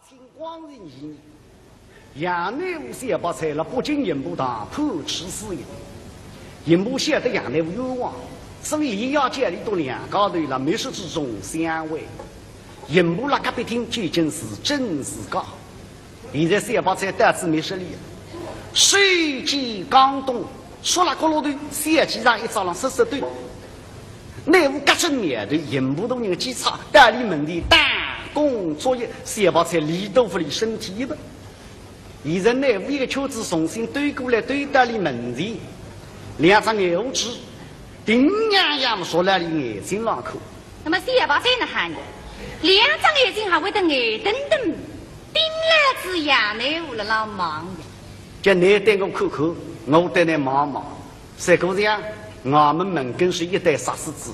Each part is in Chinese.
清光仁一年，杨内务谢八才了北京营部堂判处死刑。营部写的杨内务冤枉，所以要建立到两高头了密室之中相会。营部那个别厅究竟是真是假？现在谢八才单子密室里，水击刚动，说了个路头，写记上一招了实对。内务各种面对营部的人稽查，代理门的打工作业，谢八才离豆腐里身体的。现在内务一个球子重新对过来对代理门的。两张牛纸，丁洋洋说来的眼睛朗口。那么谢八才呢喊你，两张眼睛还会得眼瞪瞪，丁来子杨内务了老忙呀。叫你带我看看，我带你忙忙。是这样，我们门根是一代杀死子。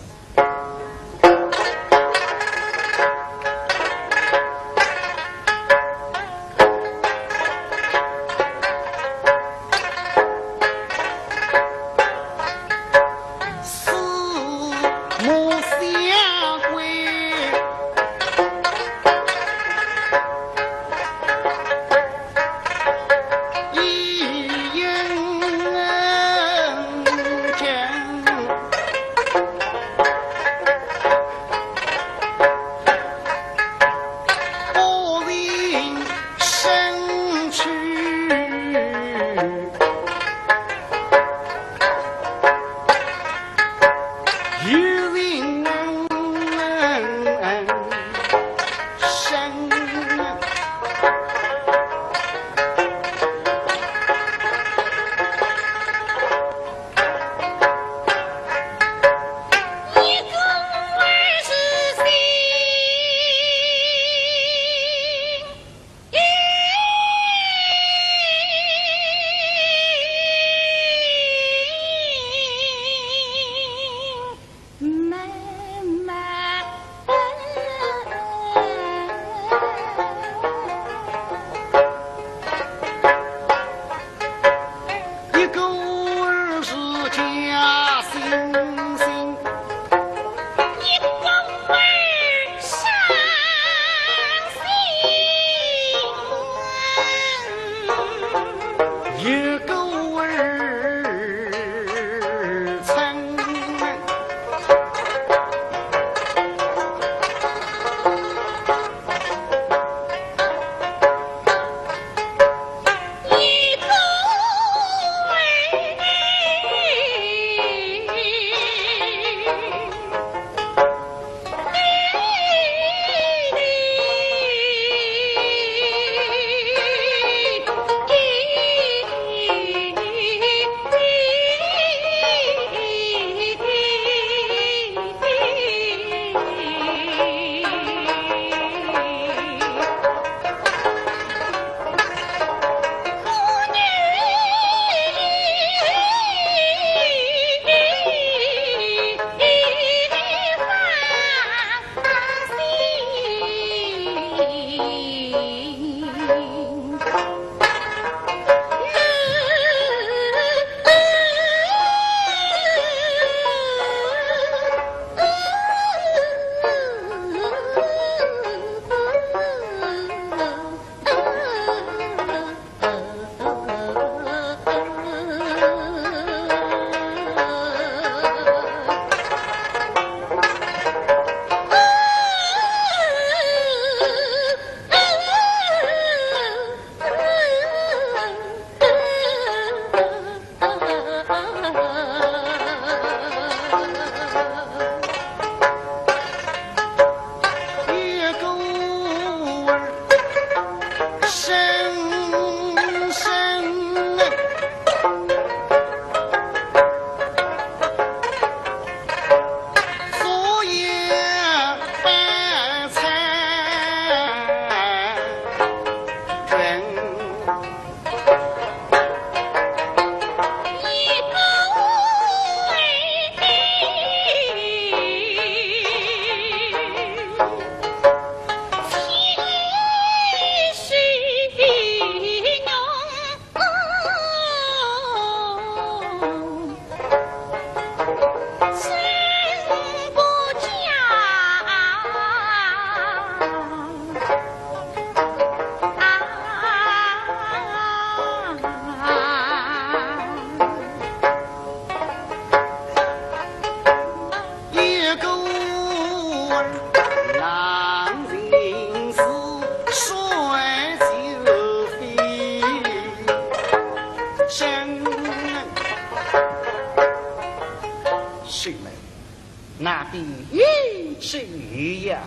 的一句呀，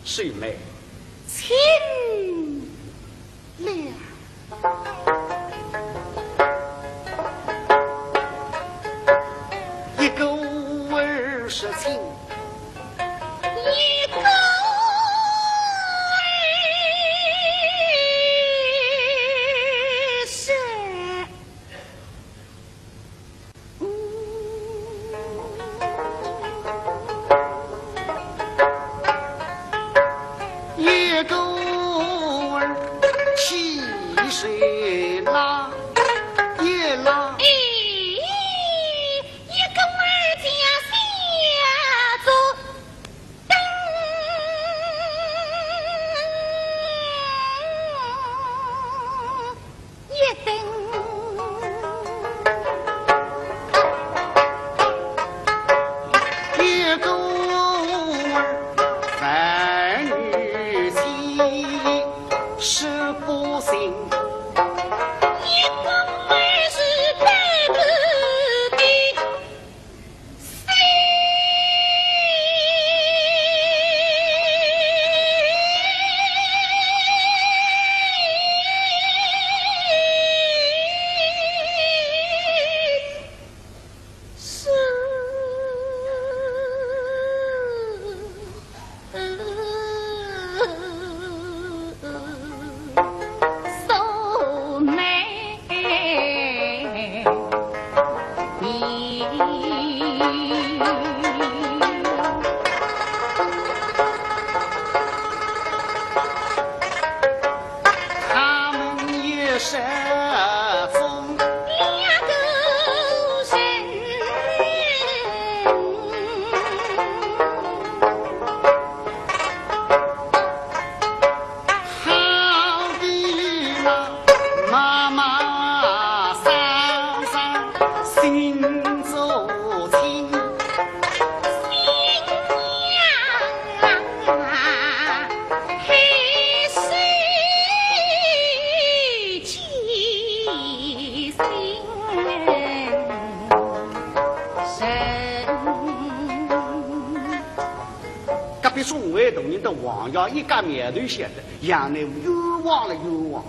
谁美清凉。一个儿是情，一个谁拉也拉？一个儿家下着灯，一灯。一个儿儿女妻是不行。宋外头人的王爷一家面对写的，杨内冤枉了冤枉。